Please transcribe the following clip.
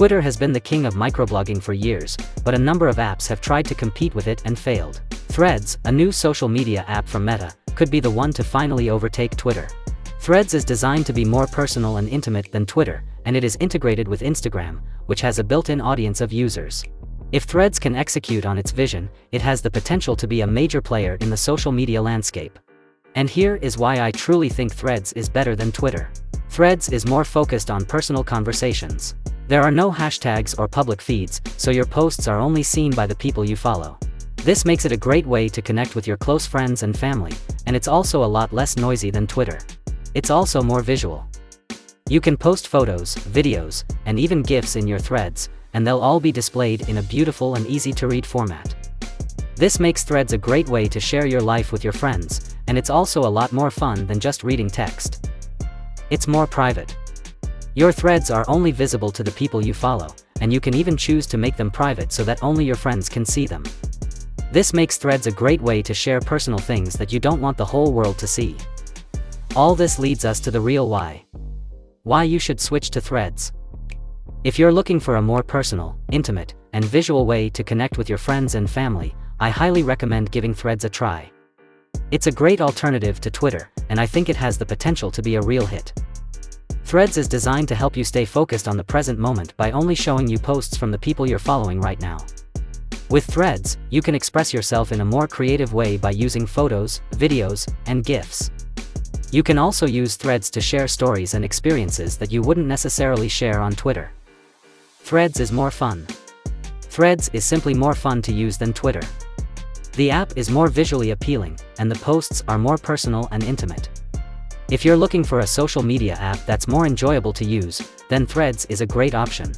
Twitter has been the king of microblogging for years, but a number of apps have tried to compete with it and failed. Threads, a new social media app from Meta, could be the one to finally overtake Twitter. Threads is designed to be more personal and intimate than Twitter, and it is integrated with Instagram, which has a built-in audience of users. If Threads can execute on its vision, it has the potential to be a major player in the social media landscape. And here is why I truly think Threads is better than Twitter. Threads is more focused on personal conversations. There are no hashtags or public feeds, so your posts are only seen by the people you follow. This makes it a great way to connect with your close friends and family, and it's also a lot less noisy than Twitter. It's also more visual. You can post photos, videos, and even GIFs in your threads, and they'll all be displayed in a beautiful and easy-to-read format. This makes Threads a great way to share your life with your friends, and it's also a lot more fun than just reading text. It's more private. Your threads are only visible to the people you follow, and you can even choose to make them private so that only your friends can see them. This makes Threads a great way to share personal things that you don't want the whole world to see. All this leads us to the real why. Why you should switch to Threads. If you're looking for a more personal, intimate, and visual way to connect with your friends and family, I highly recommend giving Threads a try. It's a great alternative to Twitter, and I think it has the potential to be a real hit. Threads is designed to help you stay focused on the present moment by only showing you posts from the people you're following right now. With Threads, you can express yourself in a more creative way by using photos, videos, and GIFs. You can also use Threads to share stories and experiences that you wouldn't necessarily share on Twitter. Threads is more fun. Threads is simply more fun to use than Twitter. The app is more visually appealing, and the posts are more personal and intimate. If you're looking for a social media app that's more enjoyable to use, then Threads is a great option.